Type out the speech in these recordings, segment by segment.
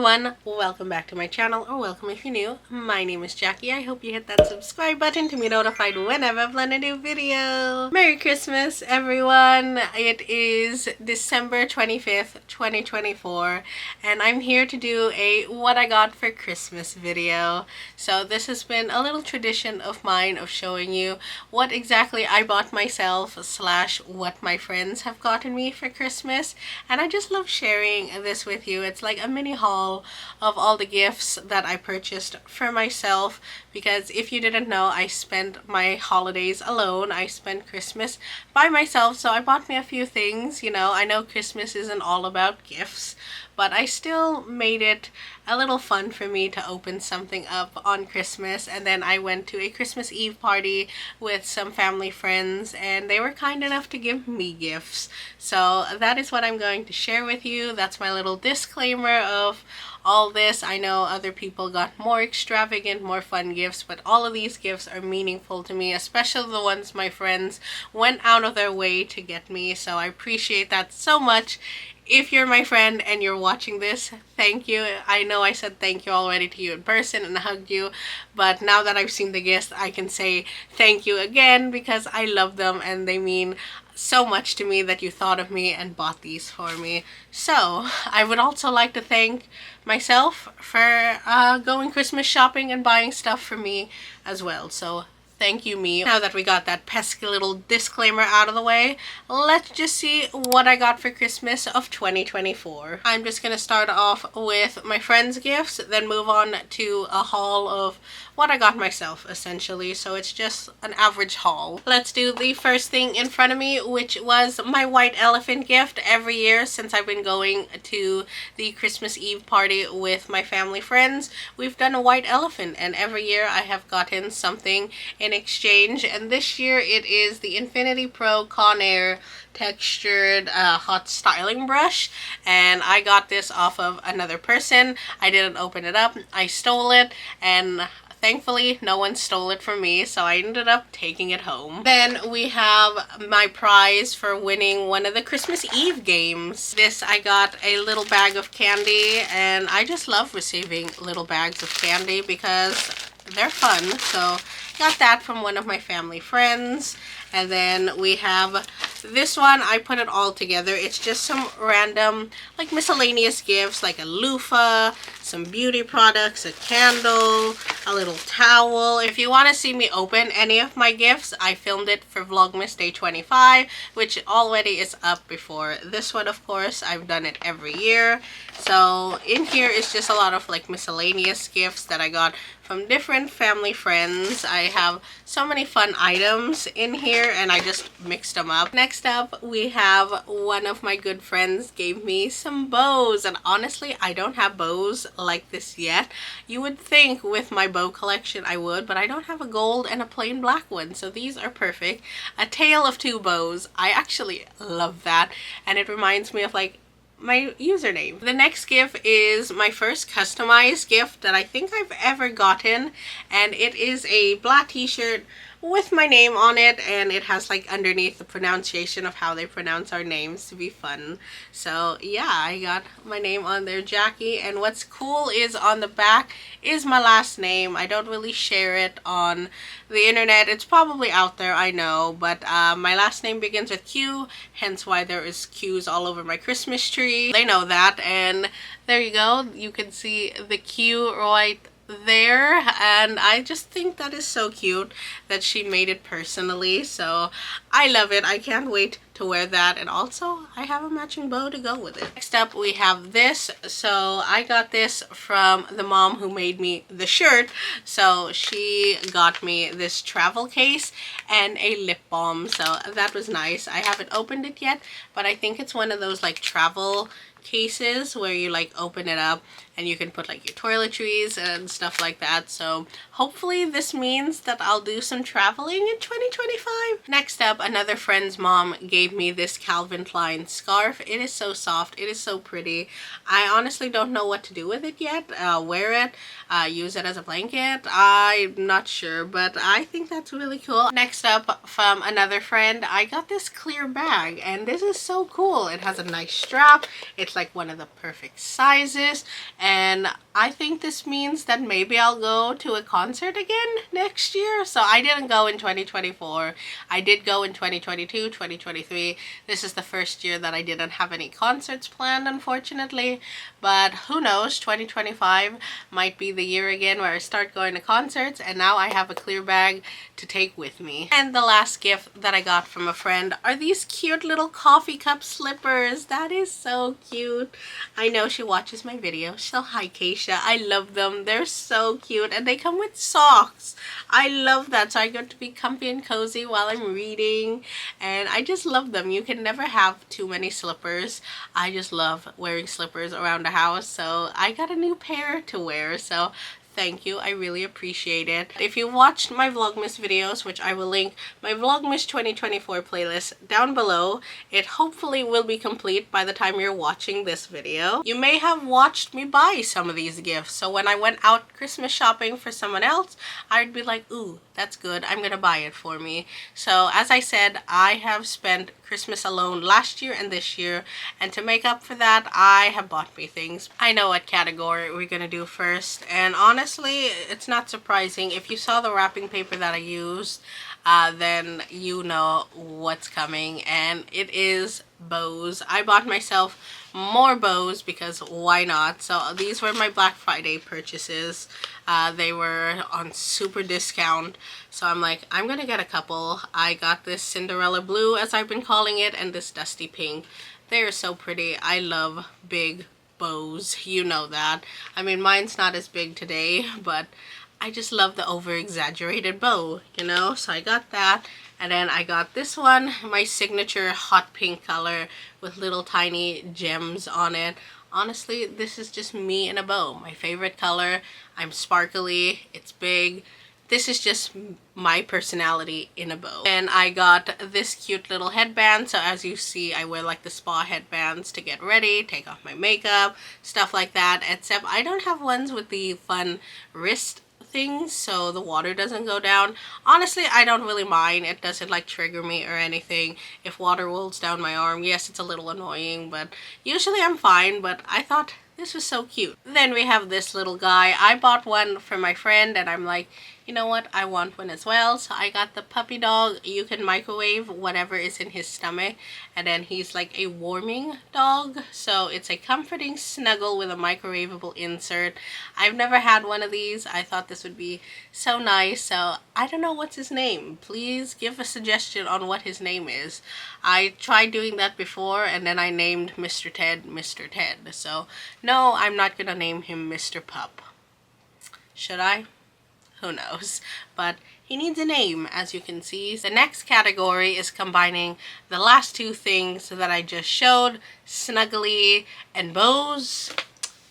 everyone, welcome back to my channel, or welcome if you're new. My name is Jackie. I hope you hit that subscribe button to be notified whenever I upload a new video. Merry Christmas everyone! It is December 25th, 2024 and I'm here to do a what I got for Christmas video. So this has been a little tradition of mine of showing you what exactly I bought myself slash what my friends have gotten me for Christmas, and I just love sharing this with you. It's like a mini haul of all the gifts that I purchased for myself, because if you didn't know, I spent my holidays alone. I spent Christmas by myself, so I bought me a few things. You know, I know Christmas isn't all about gifts, but I still made it a little fun for me to open something up on Christmas. And then I went to a Christmas Eve party with some family friends, and they were kind enough to give me gifts. So that is what I'm going to share with you. That's my little disclaimer of all this. I know other people got more extravagant, more fun gifts, but all of these gifts are meaningful to me, especially the ones my friends went out of their way to get me. So I appreciate that so much. If you're my friend and you're watching this, thank you. I know I said thank you already to you in person and hugged you, but now that I've seen the gifts, I can say thank you again because I love them and they mean so much to me that you thought of me and bought these for me. So I would also like to thank myself for going Christmas shopping and buying stuff for me as well. So thank you, me. Now that we got that pesky little disclaimer out of the way, let's just see what I got for Christmas of 2024. I'm just gonna start off with my friends' gifts, then move on to a haul of what I got myself, essentially. So it's just an average haul. Let's do the first thing in front of me, which was my white elephant gift. Every year since I've been going to the Christmas Eve party with my family friends, we've done a white elephant, and every year I have gotten something in exchange, and this year it is the Infinity Pro Conair textured hot styling brush, and I got this off of another person. I didn't open it up, I stole it, and thankfully no one stole it from me, so I ended up taking it home. Then we have my prize for winning one of the Christmas Eve games. This, I got a little bag of candy, and I just love receiving little bags of candy because they're fun. So got that from one of my family friends. And then we have this one. I put it all together. It's just some random like miscellaneous gifts, like a loofah, some beauty products, a candle, a little towel. If you want to see me open any of my gifts, I filmed it for Vlogmas Day 25, which already is up before this one, of course. I've done it every year. So in here is just a lot of like miscellaneous gifts that I got from different family friends. I have so many fun items in here and I just mixed them up. Next up, we have one of my good friends gave me some bows, and honestly I don't have bows like this yet. You would think with my bow collection I would, but I don't have a gold and a plain black one, so these are perfect. A tale of two bows. I actually love that, and it reminds me of like my username. The next gift is my first customized gift that I think I've ever gotten, and it is a black t-shirt with my name on it, and it has like underneath the pronunciation of how they pronounce our names to be fun. So yeah, I got my name on there, Jackie, and what's cool is on the back is my last name. I don't really share it on the internet. It's probably out there, I know, but my last name begins with Q, hence why there is Q's all over my Christmas tree. They know that, and there you go. You can see the Q right there, and I just think that is so cute that she made it personally, so I love it. I can't wait to wear that, and also I have a matching bow to go with it. Next up, we have this. So I got this from the mom who made me the shirt, so she got me this travel case and a lip balm, so that was nice. I haven't opened it yet, but I think it's one of those like travel cases where you like open it up and you can put like your toiletries and stuff like that. So hopefully this means that I'll do some traveling in 2025. Next up, another friend's mom gave gave me this Calvin Klein scarf. It is so soft. It is so pretty. I honestly don't know what to do with it yet. Wear it, use it as a blanket. I'm not sure, but I think that's really cool. Next up, from another friend, I got this clear bag, and this is so cool. It has a nice strap. It's like one of the perfect sizes, and I think this means that maybe I'll go to a concert again next year. So I didn't go in 2024. I did go in 2022, 2023. This is the first year that I didn't have any concerts planned, unfortunately. But who knows, 2025 might be the year again where I start going to concerts, and now I have a clear bag to take with me. And the last gift that I got from a friend are these cute little coffee cup slippers. That is so cute. I know she watches my videos, so hi Keisha. I love them. They're so cute, and they come with socks. I love that, so I get to be comfy and cozy while I'm reading, and I just love them. You can never have too many slippers. I just love wearing slippers around the house, so I got a new pair to wear, so thank you. I really appreciate it. If you watched my Vlogmas videos, which I will link my Vlogmas 2024 playlist down below, it hopefully will be complete by the time you're watching this video. You may have watched me buy some of these gifts, so when I went out Christmas shopping for someone else, I'd be like, ooh, that's good, I'm gonna buy it for me. So as I said, I have spent Christmas alone last year and this year, and to make up for that, I have bought me things. I know what category we're gonna do first, and honestly, it's not surprising. If you saw the wrapping paper that I used, then you know what's coming, and it is bows. I bought myself more bows because why not? So these were my Black Friday purchases. They were on super discount, so I'm like, I'm gonna get a couple. I got this Cinderella blue, as I've been calling it, and this dusty pink. They're so pretty. I love big bows, you know that. I mean, mine's not as big today, but I just love the over exaggerated bow, you know. So I got that, and then I got this one, my signature hot pink color with little tiny gems on it. Honestly, this is just me in a bow. My favorite color. I'm sparkly, it's big. This is just my personality in a bow. And I got this cute little headband. So as you see, I wear like the spa headbands to get ready, take off my makeup, stuff like that. Except I don't have ones with the fun wrist things, so the water doesn't go down. Honestly, I don't really mind. It doesn't like trigger me or anything if water rolls down my arm. Yes, it's a little annoying, but usually I'm fine. But I thought this was so cute. Then we have this little guy. I bought one for my friend, and I'm like, you know what, I want one as well. So I got the puppy dog. You can microwave whatever is in his stomach, and then he's like a warming dog, so it's a comforting snuggle with a microwavable insert. I've never had one of these. I thought this would be so nice, so I don't know what's his name. Please give a suggestion on what his name is. I tried doing that before, and then I named Mr. Ted Mr. Ted. So no, I'm not gonna name him Mr. Pup. Should I? Who knows? But he needs a name, as you can see. The next category is combining the last two things that I just showed, snuggly and bows.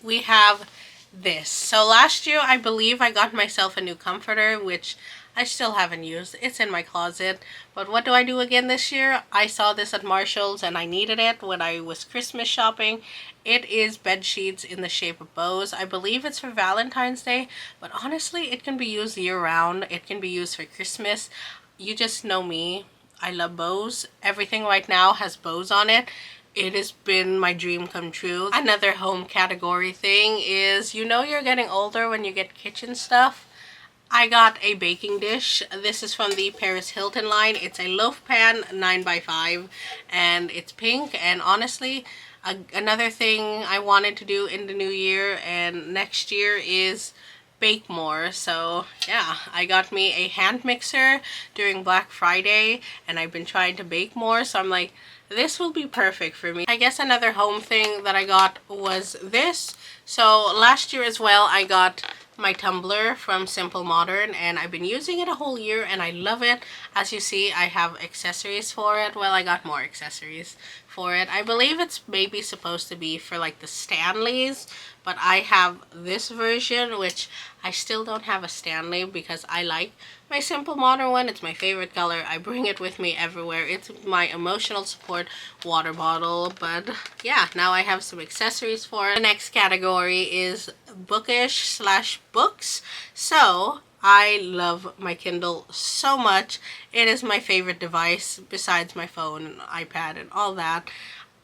We have this. So last year, I believe I got myself a new comforter, which I still haven't used. It's in my closet. But what do I do again this year? I saw this at Marshall's and I needed it when I was Christmas shopping. It is bed sheets in the shape of bows. I believe it's for Valentine's Day, but honestly, it can be used year-round. It can be used for Christmas. You just know me. I love bows. Everything right now has bows on it. It has been my dream come true. Another home category thing is, you know you're getting older when you get kitchen stuff. I got a baking dish. This is from the Paris Hilton line. It's a loaf pan 9x5 and it's pink. And honestly, another thing I wanted to do in the new year and next year is bake more. So yeah, I got me a hand mixer during Black Friday and I've been trying to bake more. So I'm like, this will be perfect for me. I guess another home thing that I got was this. So last year as well, I got my tumbler from Simple Modern and I've been using it a whole year and I love it. As you see, I have accessories for it. Well, I got more accessories for it. I believe it's maybe supposed to be for like the Stanleys, but I have this version which I still don't have a Stanley because I like my Simple Modern one. It's my favorite color. I bring it with me everywhere. It's my emotional support water bottle. But yeah, now I have some accessories for it. The next category is Bookish/books. So I love my Kindle so much. It is my favorite device besides my phone and iPad and all that.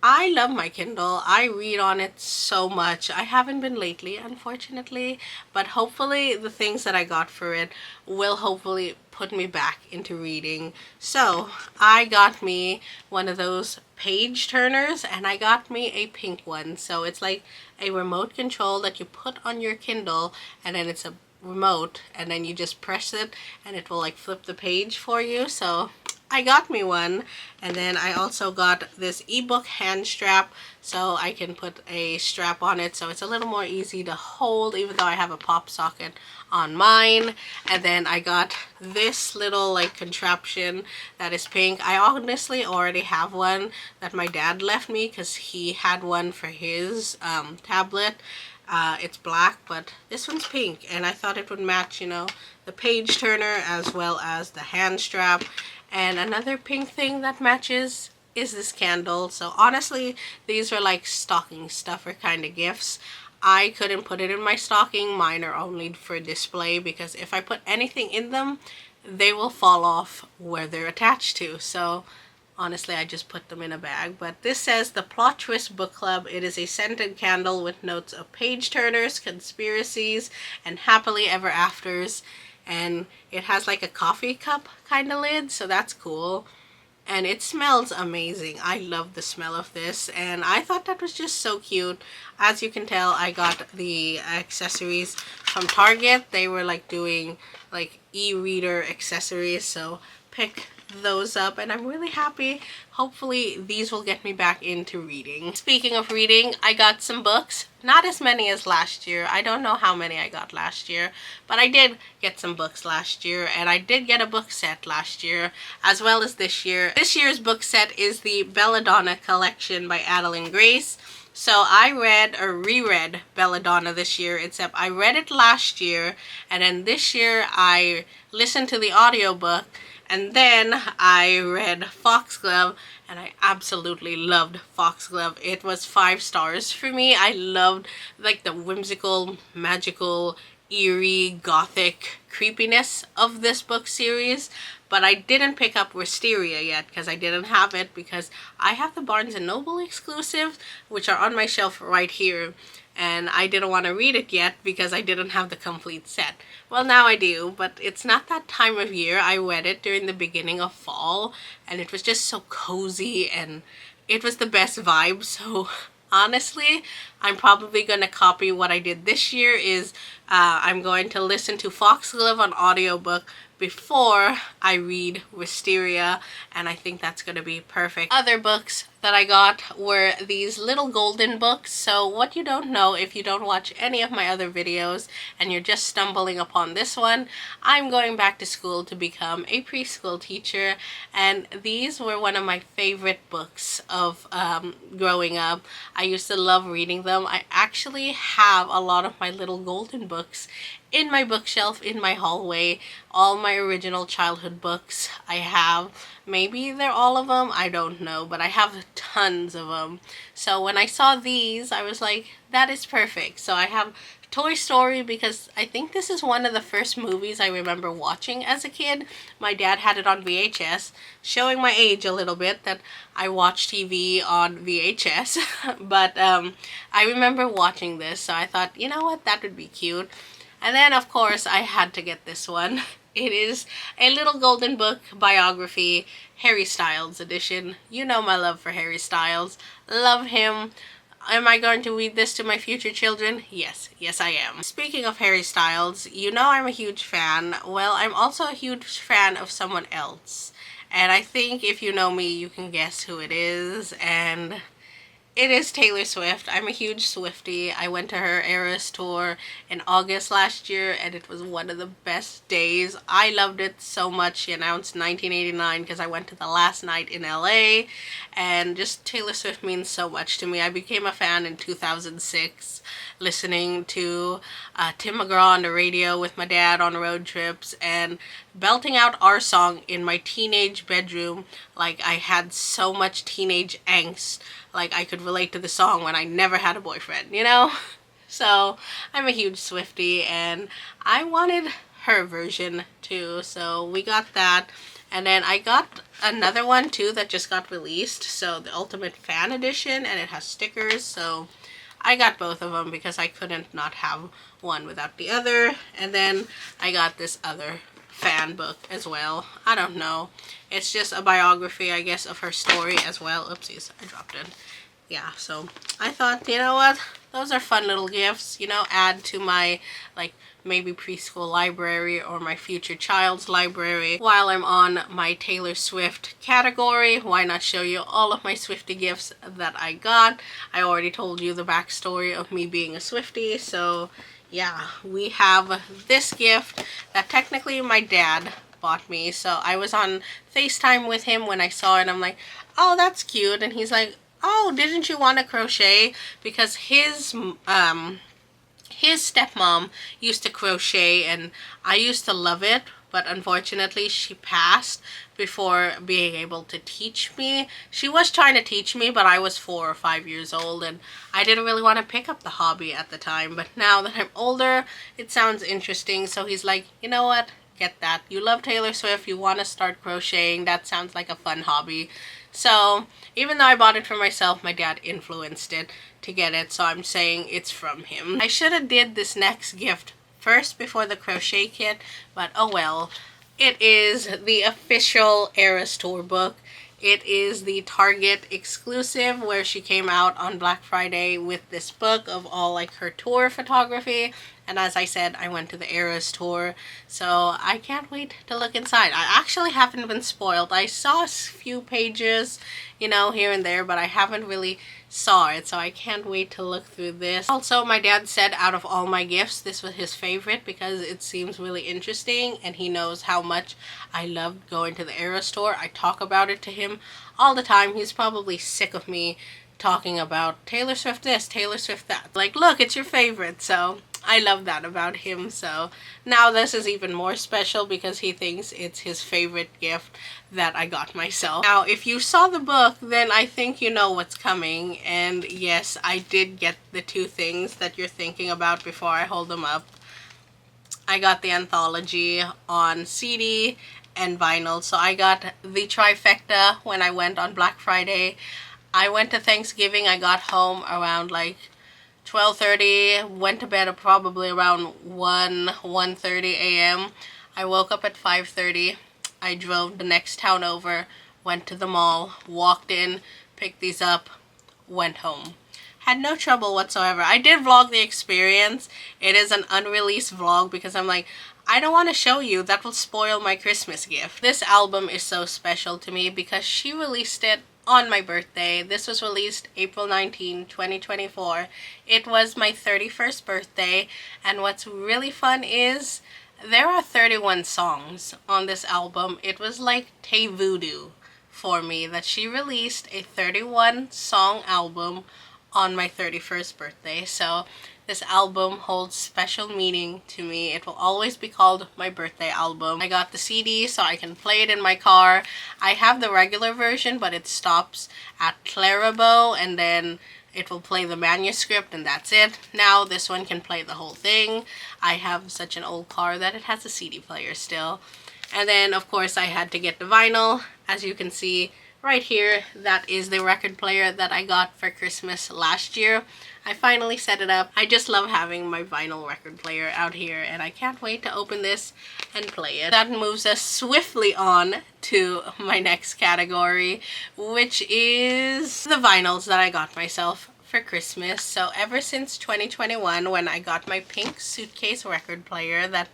I love my Kindle. I read on it so much. I haven't been lately, unfortunately, but hopefully the things that I got for it will hopefully put me back into reading. So I got me one of those page turners, and I got me a pink one. So it's like a remote control that you put on your Kindle, and then it's a remote, and then you just press it and it will like flip the page for you. So I got me one. And then I also got this ebook hand strap, so I can put a strap on it so it's a little more easy to hold, even though I have a pop socket on mine. And then I got this little like contraption that is pink. I honestly already have one that my dad left me because he had one for his tablet. It's black, but this one's pink, and I thought it would match, you know, the page turner as well as the hand strap. And another pink thing that matches is this candle. So honestly, these are like stocking stuffer kind of gifts. I couldn't put it in my stocking. Mine are only for display because if I put anything in them, they will fall off where they're attached to. So honestly, I just put them in a bag. But this says the Plot Twist Book Club. It is a scented candle with notes of page turners, conspiracies, and happily ever afters. And it has like a coffee cup kind of lid, so that's cool. And it smells amazing. I love the smell of this, and I thought that was just so cute. As you can tell, I got the accessories from Target. They were like doing like e-reader accessories, so pick those up, and I'm really happy. Hopefully these will get me back into reading. Speaking of reading, I got some books. Not as many as last year. I don't know how many I got last year, but I did get some books last year, and I did get a book set last year as well as this year. This year's book set is the Belladonna collection by Adeline Grace. So I read or reread Belladonna this year, except I read it last year, and then this year I listened to the audiobook. And then I read Foxglove, and I absolutely loved Foxglove. It was 5 stars for me. I loved like the whimsical, magical, eerie, gothic creepiness of this book series. But I didn't pick up Wisteria yet because I didn't have it, because I have the Barnes & Noble exclusives, which are on my shelf right here. And I didn't want to read it yet because I didn't have the complete set. Well, now I do, but it's not that time of year. I read it during the beginning of fall, and it was just so cozy, and it was the best vibe. So honestly, I'm probably going to copy what I did this year. Is I'm going to listen to Foxglove on audiobook before I read Wisteria, and I think that's going to be perfect. Other books that I got were these little golden books. So what you don't know if you don't watch any of my other videos and you're just stumbling upon this one, I'm going back to school to become a preschool teacher, and these were one of my favorite books of growing up. I used to love reading them. I actually have a lot of my little golden books in my bookshelf in my hallway. All my original childhood books I have. Maybe they're all of them, I don't know, but I have tons of them. So when I saw these, I was like, that is perfect. So I have Toy Story because I think this is one of the first movies I remember watching as a kid. My dad had it on VHS, showing my age a little bit that I watched TV on VHS. But I remember watching this, so I thought, you know what, that would be cute. And then, of course, I had to get this one. It is a little golden book biography, Harry Styles edition. You know my love for Harry Styles. Love him. Am I going to read this to my future children? Yes. Yes, I am. Speaking of Harry Styles, you know I'm a huge fan. Well, I'm also a huge fan of someone else. And I think if you know me, you can guess who it is. And it is Taylor Swift. I'm a huge Swiftie. I went to her Eras tour in August last year, and it was one of the best days. I loved it so much. She announced 1989 because I went to the last night in LA, and just Taylor Swift means so much to me. I became a fan in 2006, listening to Tim McGraw on the radio with my dad on road trips, and belting out our song in my teenage bedroom like I had so much teenage angst. Like, I could relate to the song when I never had a boyfriend, you know? So, I'm a huge Swiftie, and I wanted her version too, so we got that. And then I got another one too that just got released, so the Ultimate Fan Edition, and it has stickers, so I got both of them because I couldn't not have one without the other. And then I got this other fan book as well. I don't know. It's just a biography, I guess, of her story as well. Oopsies, I dropped it. Yeah, so I thought, you know what? Those are fun little gifts, you know, add to my, like, maybe preschool library or my future child's library. While I'm on my Taylor Swift category, why not show you all of my Swiftie gifts that I got? I already told you the backstory of me being a Swiftie, so yeah, we have this gift that technically my dad bought me. So I was on FaceTime with him when I saw it. I'm like, oh, that's cute. And he's like, oh, didn't you want to crochet? Because his stepmom used to crochet, and I used to love it, but unfortunately she passed before being able to teach me. She was trying to teach me, but I was 4 or 5 years old, and I didn't really want to pick up the hobby at the time. But now that I'm older, it sounds interesting. So he's like, you know what? Get that. You love Taylor Swift. You want to start crocheting. That sounds like a fun hobby. So even though I bought it for myself, my dad influenced it to get it. So I'm saying it's from him. I should have did this next gift first before the crochet kit, but oh well. It is the official Eras Tour book. It is the Target exclusive, where she came out on Black Friday with this book of all like her tour photography. And as I said, I went to the Eras tour, so I can't wait to look inside. I actually haven't been spoiled. I saw a few pages, you know, here and there, but I haven't really saw it, so I can't wait to look through this. Also, my dad said out of all my gifts, this was his favorite because it seems really interesting, and he knows how much I loved going to the Eras tour. I talk about it to him all the time. He's probably sick of me talking about Taylor Swift this, Taylor Swift that. Like, look, it's your favorite. So I love that about him. So now this is even more special because he thinks it's his favorite gift that I got myself. Now, if you saw the book, then I think you know what's coming. And yes, I did get the two things that you're thinking about before I hold them up. I got the anthology on CD and vinyl. So I got the trifecta when I went on Black Friday. I went to Thanksgiving. I got home around like 12:30, went to bed at probably around 1:30 a.m. I woke up at 5:30. I drove the next town over, went to the mall, walked in, picked these up, went home. Had no trouble whatsoever. I did vlog the experience. It is an unreleased vlog because I'm like, I don't want to show you. That will spoil my Christmas gift. This album is so special to me because she released it on my birthday. This was released April 19, 2024. It was my 31st birthday, and what's really fun is there are 31 songs on this album. It was like Tay Voodoo for me that she released a 31 song album on my 31st birthday. So this album holds special meaning to me. It will always be called my birthday album. I got the CD so I can play it in my car. I have the regular version, but it stops at Clairabo, and then it will play the manuscript, and that's it. Now this one can play the whole thing. I have such an old car that it has a CD player still. And then of course I had to get the vinyl. As you can see right here, that is the record player that I got for Christmas last year. I finally set it up. I just love having my vinyl record player out here, and I can't wait to open this and play it. That moves us swiftly on to my next category, which is the vinyls that I got myself for Christmas. So ever since 2021, when I got my pink suitcase record player that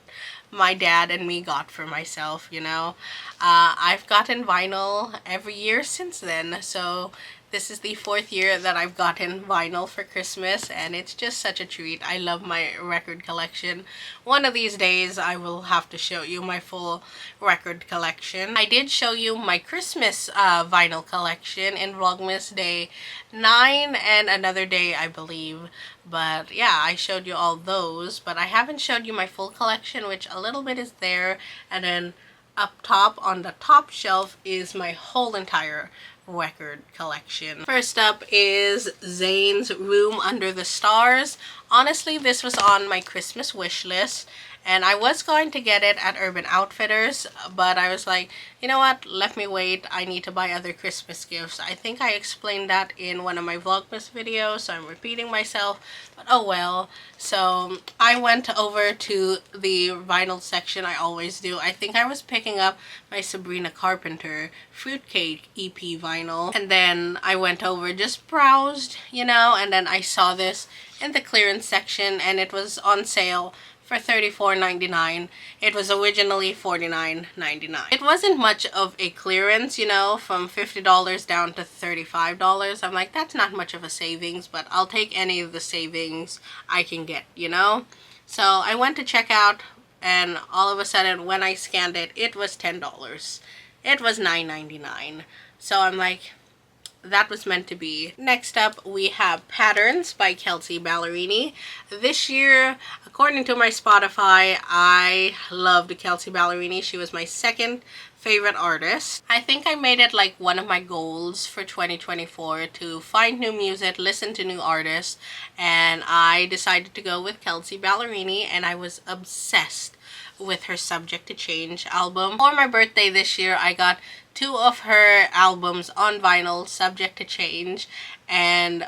my dad and me got for myself, you know, I've gotten vinyl every year since then. So This is the 4th year that I've gotten vinyl for Christmas, and it's just such a treat. I love my record collection. One of these days I will have to show you my full record collection. I did show you my Christmas vinyl collection in Vlogmas Day 9 and another day, I believe. But yeah, I showed you all those, but I haven't showed you my full collection, which a little bit is there, and then up top on the top shelf is my whole entire record collection. First up is Zayn's Room Under the Stars. Honestly, this was on my Christmas wish list, and I was going to get it at Urban Outfitters, but I was like, you know what, let me wait. I need to buy other Christmas gifts. I think I explained that in one of my Vlogmas videos, so I'm repeating myself, but oh well. So I went over to the vinyl section. I always do. I think I was picking up my Sabrina Carpenter Fruitcake EP vinyl, and then I went over, just browsed, you know, and then I saw this in the clearance section, and it was on sale for $34.99. It was originally $49.99. It wasn't much of a clearance, you know, from $50 down to $35. I'm like, that's not much of a savings, but I'll take any of the savings I can get, you know. So I went to check out, and all of a sudden when I scanned it, it was $10. It was $9.99. So I'm like, that was meant to be. Next up, we have Patterns by Kelsey Ballerini. This year, according to my Spotify, I loved Kelsey Ballerini. She was my second favorite artist. I think I made it like one of my goals for 2024 to find new music, listen to new artists, and I decided to go with Kelsey Ballerini, and I was obsessed with her Subject to Change album. For my birthday this year, I got 2 of her albums on vinyl, Subject to Change and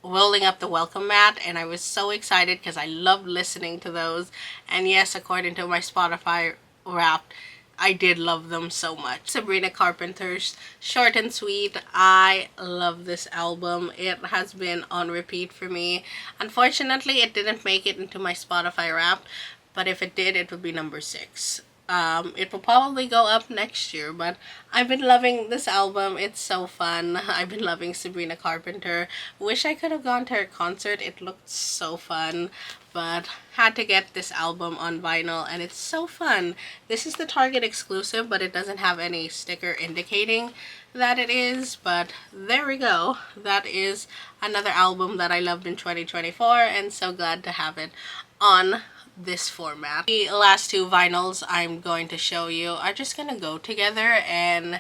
Rolling Up the Welcome Mat, and I was so excited because I love listening to those. And yes, according to my Spotify Wrapped, I did love them so much. Sabrina Carpenter's Short and Sweet. I love this album. It has been on repeat for me. Unfortunately, it didn't make it into my Spotify Wrapped, but if it did, it would be number 6. It will probably go up next year, but I've been loving this album. It's so fun. I've been loving Sabrina Carpenter. Wish I could have gone to her concert. It looked so fun, but had to get this album on vinyl, and it's so fun. This is the Target exclusive, but it doesn't have any sticker indicating that it is, but there we go. That is another album that I loved in 2024, and so glad to have it on this format. The last 2 vinyls I'm going to show you are just gonna go together, and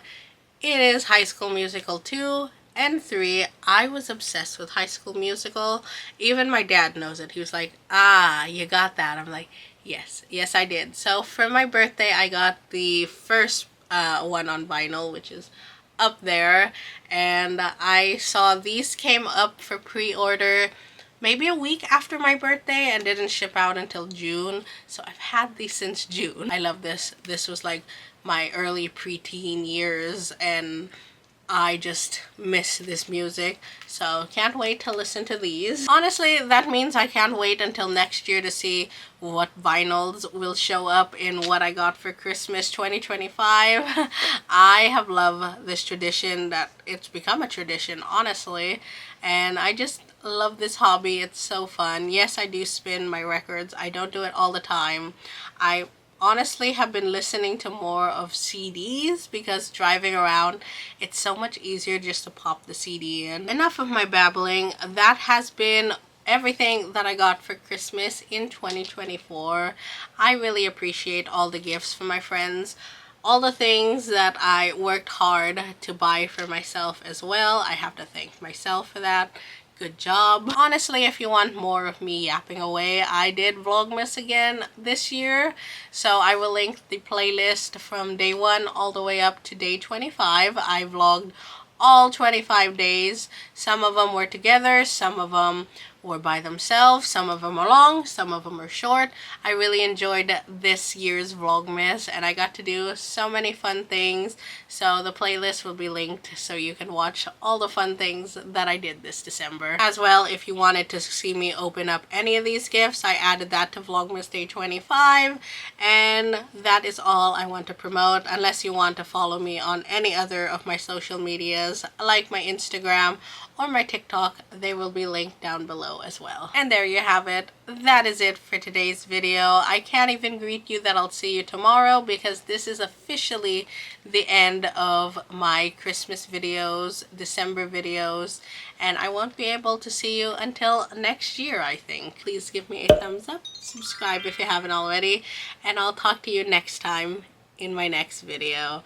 it is High School Musical 2 and 3. I was obsessed with High School Musical. Even my dad knows it. He was like, ah, you got that. I'm like, yes I did. So for my birthday, I got the first one on vinyl, which is up there, and I saw these came up for pre-order maybe a week after my birthday and didn't ship out until June. So I've had these since June. I love this. This was like my early preteen years, and I just miss this music. So can't wait to listen to these. Honestly, that means I can't wait until next year to see what vinyls will show up in what I got for Christmas 2025. I have loved this tradition, that it's become a tradition, honestly, and I just love this hobby. It's so fun. Yes, I do spin my records. I don't do it all the time. I honestly have been listening to more of CDs because driving around, it's so much easier just to pop the CD in. Enough of my babbling. That has been everything that I got for Christmas in 2024. I really appreciate all the gifts from my friends, all the things that I worked hard to buy for myself as well. I have to thank myself for that. Good job. Honestly, if you want more of me yapping away, I did Vlogmas again this year, so I will link the playlist from day 1 all the way up to day 25. I vlogged all 25 days. Some of them were together, some of them or by themselves. Some of them are long, some of them are short. I really enjoyed this year's Vlogmas and I got to do so many fun things. So the playlist will be linked so you can watch all the fun things that I did this December. As well, if you wanted to see me open up any of these gifts, I added that to Vlogmas Day 25, and that is all I want to promote. Unless you want to follow me on any other of my social medias like my Instagram or my TikTok, they will be linked down below as well. And there you have it. That is it for today's video. I can't even greet you that I'll see you tomorrow because this is officially the end of my Christmas videos, December videos, and I won't be able to see you until next year, I think. Please give me a thumbs up, subscribe if you haven't already, and I'll talk to you next time in my next video.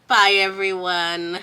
Bye everyone.